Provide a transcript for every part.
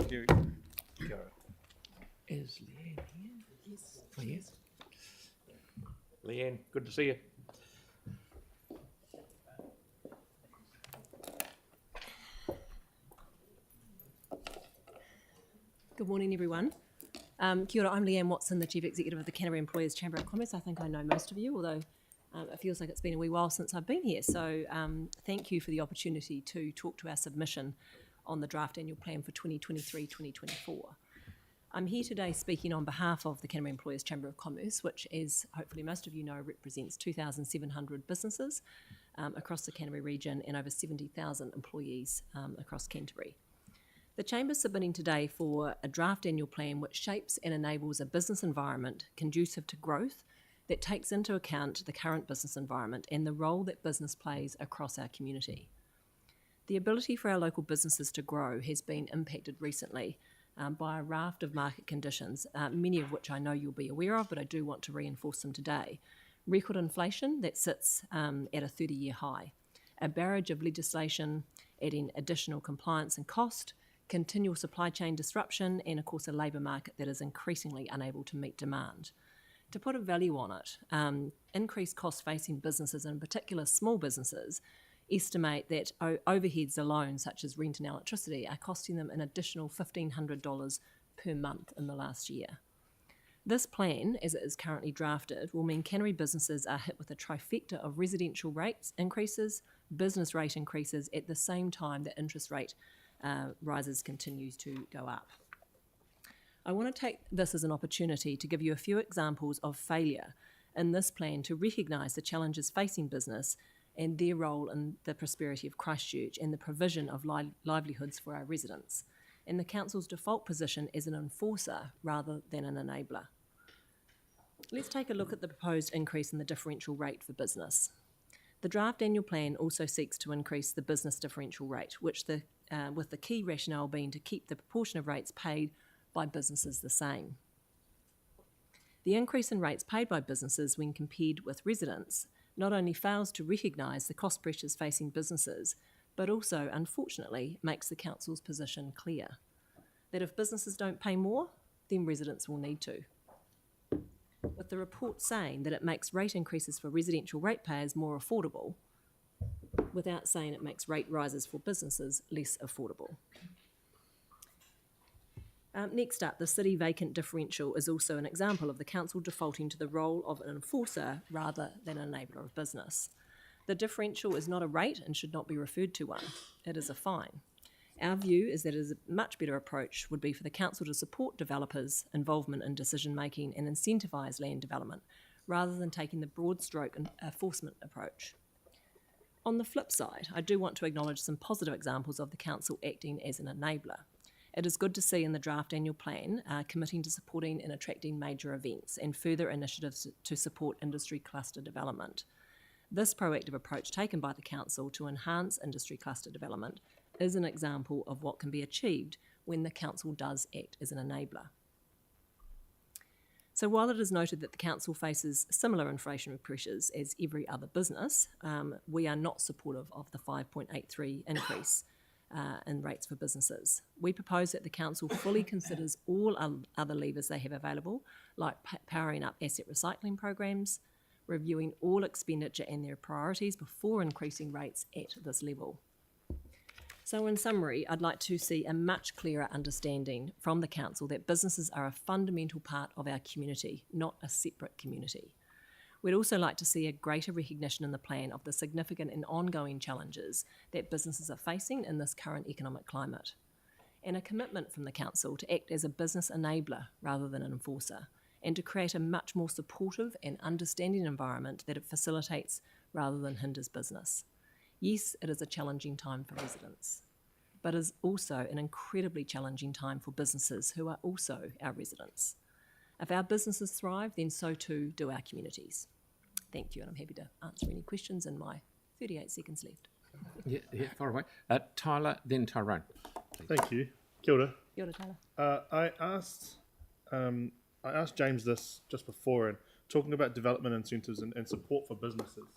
Thank you. Is Leanne here? Yes. Oh, yes. Leanne, good to see you. Good morning, everyone. Kia ora, I'm Leeann Watson, the Chief Executive of the Canterbury Employers Chamber of Commerce. I think I know most of you, although it feels like it's been a wee while since I've been here. So thank you for the opportunity to talk to our submission on the draft annual plan for 2023-2024. I'm here today speaking on behalf of the Canterbury Employers Chamber of Commerce, which, as hopefully most of you know, represents 2,700 businesses across the Canterbury region and over 70,000 employees across Canterbury. The Chamber is submitting today for a draft annual plan which shapes and enables a business environment conducive to growth that takes into account the current business environment and the role that business plays across our community. The ability for our local businesses to grow has been impacted recently by a raft of market conditions, many of which I know you'll be aware of, but I do want to reinforce them today. Record inflation that sits at a 30-year high, a barrage of legislation adding additional compliance and cost, continual supply chain disruption, and of course a labour market that is increasingly unable to meet demand. To put a value on it, increased costs facing businesses, and in particular small businesses, estimate that overheads alone, such as rent and electricity, are costing them an additional $1,500 per month in the last year. This plan, as it is currently drafted, will mean Canterbury businesses are hit with a trifecta of residential rates increases, business rate increases at the same time that interest rate rises continues to go up. I want to take this as an opportunity to give you a few examples of failure in this plan to recognise the challenges facing business and their role in the prosperity of Christchurch and the provision of livelihoods for our residents, and the Council's default position as an enforcer rather than an enabler. Let's take a look at the proposed increase in the differential rate for business. The draft annual plan also seeks to increase the business differential rate, which with the key rationale being to keep the proportion of rates paid by businesses the same. The increase in rates paid by businesses when compared with residents not only fails to recognise the cost pressures facing businesses, but also, unfortunately, makes the Council's position clear, that if businesses don't pay more, then residents will need to. With the report saying that it makes rate increases for residential ratepayers more affordable, without saying it makes rate rises for businesses less affordable. Next up, the city vacant differential is also an example of the Council defaulting to the role of an enforcer rather than an enabler of business. The differential is not a rate and should not be referred to one. It is a fine. Our view is that a much better approach would be for the Council to support developers' involvement in decision making and incentivise land development, rather than taking the broad stroke enforcement approach. On the flip side, I do want to acknowledge some positive examples of the Council acting as an enabler. It is good to see in the draft annual plan committing to supporting and attracting major events and further initiatives to support industry cluster development. This proactive approach taken by the Council to enhance industry cluster development is an example of what can be achieved when the Council does act as an enabler. So while it is noted that the Council faces similar inflationary pressures as every other business, we are not supportive of the 5.83 increase in rates for businesses. We propose that the Council fully considers all other levers they have available, like powering up asset recycling programs, reviewing all expenditure and their priorities before increasing rates at this level. So in summary, I'd like to see a much clearer understanding from the Council that businesses are a fundamental part of our community, not a separate community. We'd also like to see a greater recognition in the plan of the significant and ongoing challenges that businesses are facing in this current economic climate, and a commitment from the Council to act as a business enabler rather than an enforcer, and to create a much more supportive and understanding environment that it facilitates rather than hinders business. Yes, it is a challenging time for residents, but is also an incredibly challenging time for businesses who are also our residents. If our businesses thrive, then so too do our communities. Thank you, and I'm happy to answer any questions in my 38 seconds left. Yeah, far away. Tyler, then Tyrone. Thank you. Kia ora. Kia ora, Tyler. I asked James this just before, and talking about development incentives and support for businesses.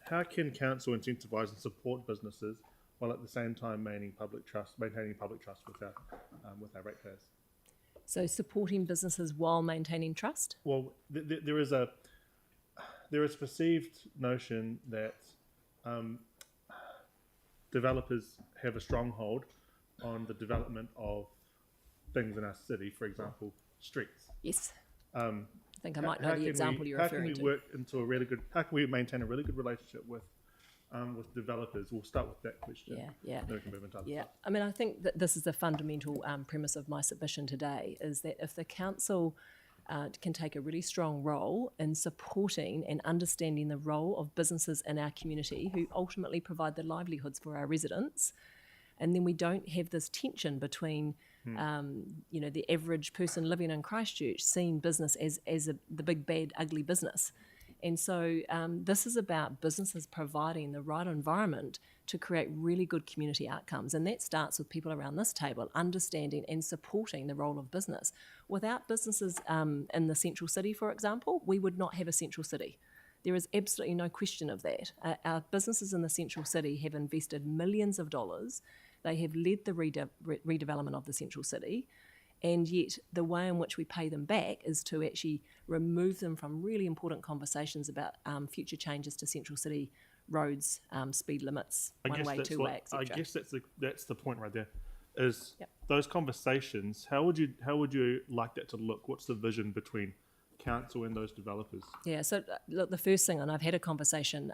How can council incentivise and support businesses while at the same time maintaining public trust with our ratepayers. So supporting businesses while maintaining trust? Well, there is perceived notion that developers have a stronghold on the development of things in our city, for example, streets. Yes. I think I might know the example you're referring to. How can we maintain a really good relationship with developers? We'll start with that question. Yeah. Then we can move into other stuff. I mean, I think that this is the fundamental premise of my submission today, is that if the council can take a really strong role in supporting and understanding the role of businesses in our community who ultimately provide the livelihoods for our residents, and then we don't have this tension between the average person living in Christchurch seeing business as the big, bad, ugly business. And so this is about businesses providing the right environment to create really good community outcomes. And that starts with people around this table understanding and supporting the role of business. Without businesses in the central city, for example, we would not have a central city. There is absolutely no question of that. Our businesses in the central city have invested millions of dollars. They have led the redevelopment of the central city. And yet the way in which we pay them back is to actually remove them from really important conversations about future changes to central city roads, speed limits, one-way, two-way, etc. I guess that's the point right there. Is Yep. those conversations? How would you like that to look? What's the vision between council and those developers? Yeah, so look, the first thing, and I've had a conversation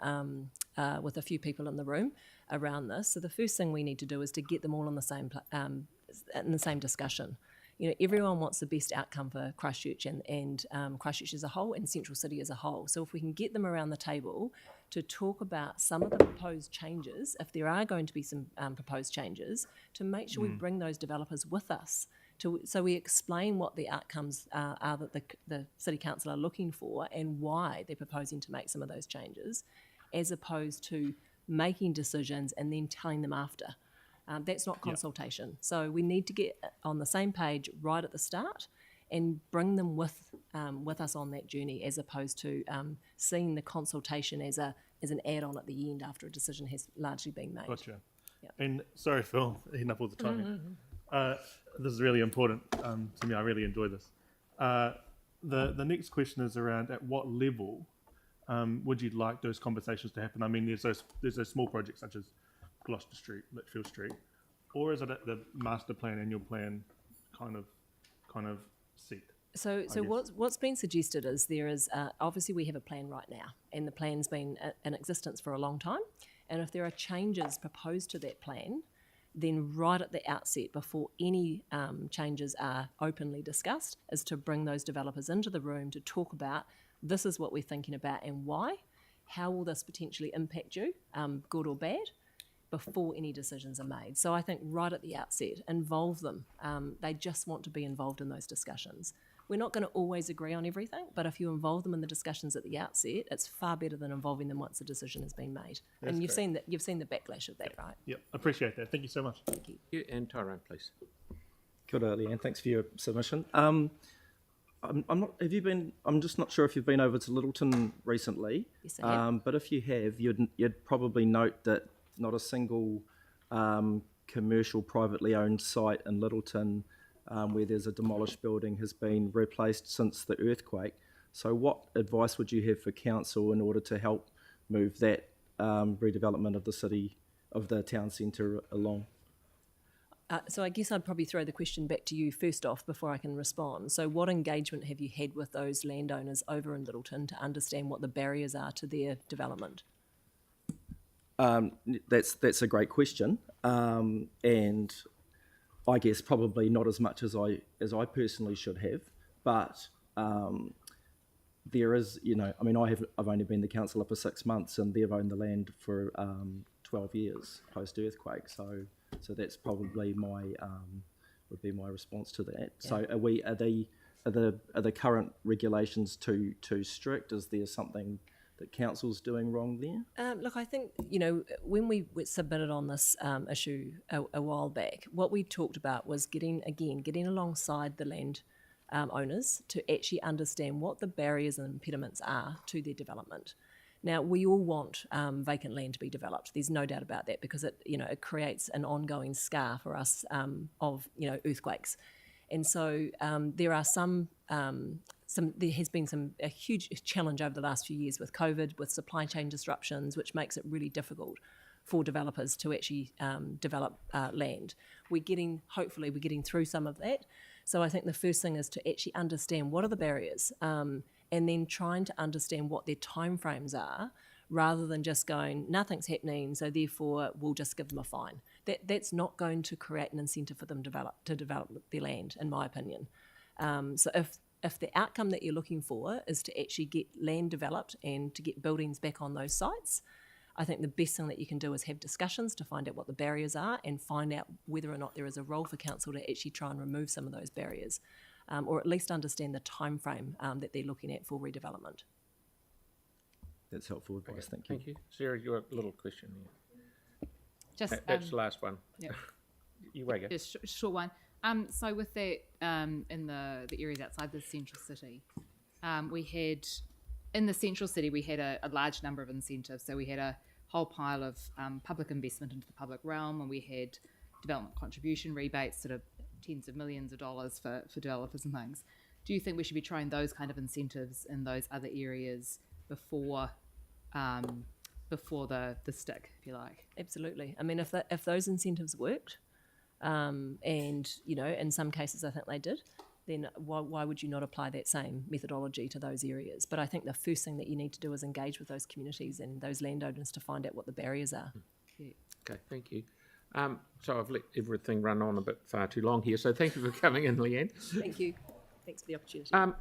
with a few people in the room around this. So the first thing we need to do is to get them all on the same in the same discussion. You know, everyone wants the best outcome for Christchurch and Christchurch as a whole and Central City as a whole. So if we can get them around the table to talk about some of the proposed changes, if there are going to be some proposed changes, to make sure we bring those developers with us. So we explain what the outcomes are that the City Council are looking for and why they're proposing to make some of those changes, as opposed to making decisions and then telling them after. That's not consultation. So we need to get on the same page right at the start and bring them with us on that journey, as opposed to seeing the consultation as an add-on at the end after a decision has largely been made. Gotcha. Yep. And sorry, Phil, eating up all the time. This is really important to me. I really enjoy this. The next question is around at what level would you like those conversations to happen? I mean, there's those small projects such as Gloucester Street, Litchfield Street, or is it at the master plan, annual plan kind of seat? So what's been suggested is there is obviously we have a plan right now, and the plan's been in existence for a long time. And if there are changes proposed to that plan, then right at the outset, before any changes are openly discussed, is to bring those developers into the room to talk about this is what we're thinking about and why. How will this potentially impact you, good or bad, before any decisions are made? So I think right at the outset, involve them. They just want to be involved in those discussions. We're not going to always agree on everything, but if you involve them in the discussions at the outset, it's far better than involving them once a decision has been made. That's and you've great. seen the backlash of that, right? Yep, appreciate that. Thank you so much. Thank you. You and Tyrone, please. Kia ora, Leeann. Thanks for your submission. I'm just not sure if you've been over to Littleton recently. Yes, I have. But if you have, you'd probably note that not a single commercial privately owned site in Littleton where there's a demolished building has been replaced since the earthquake. So what advice would you have for council in order to help move that redevelopment of the city, of the town centre along? So I guess I'd probably throw the question back to you first off before I can respond. So what engagement have you had with those landowners over in Littleton to understand what the barriers are to their development? That's a great question, and I guess probably not as much as I personally should have, but there is, I mean, I've only been the councillor for 6 months, and they've owned the land for 12 years post earthquake, so that's probably would be my response to that. Yeah. So are the current regulations too strict? Is there something that council's doing wrong there? Look, I think, when we submitted on this issue a while back, what we talked about was getting alongside the land owners to actually understand what the barriers and impediments are to their development. Now, we all want vacant land to be developed. There's no doubt about that, because it creates an ongoing scar for us of earthquakes, and so there are there has been a huge challenge over the last few years with COVID, with supply chain disruptions, which makes it really difficult for developers to actually develop land. Hopefully we're getting through some of that. So I think the first thing is to actually understand what are the barriers, and then trying to understand what their timeframes are, rather than just going, nothing's happening, so therefore we'll just give them a fine. That's not going to create an incentive for them to develop their land, in my opinion. So if the outcome that you're looking for is to actually get land developed and to get buildings back on those sites, I think the best thing that you can do is have discussions to find out what the barriers are, and find out whether or not there is a role for council to actually try and remove some of those barriers, or at least understand the time frame that they're looking at for redevelopment. That's helpful advice. Thank you. Thank you. Sarah, your little question there. Just That's the last one. yeah. You wake up. Just short one. So with that, in the areas outside the central city, we had in the central city we had a large number of incentives. So we had a whole pile of public investment into the public realm, and we had development contribution rebates, sort of tens of millions of dollars for developers and things. Do you think we should be trying those kind of incentives in those other areas before the stick, if you like? Absolutely. I mean, if those incentives worked, and in some cases I think they did, then why would you not apply that same methodology to those areas? But I think the first thing that you need to do is engage with those communities and those landowners to find out what the barriers are. Yeah. Okay, thank you. So I've let everything run on a bit far too long here, so thank you for coming in, Leeann. Thank you. Thanks for the opportunity.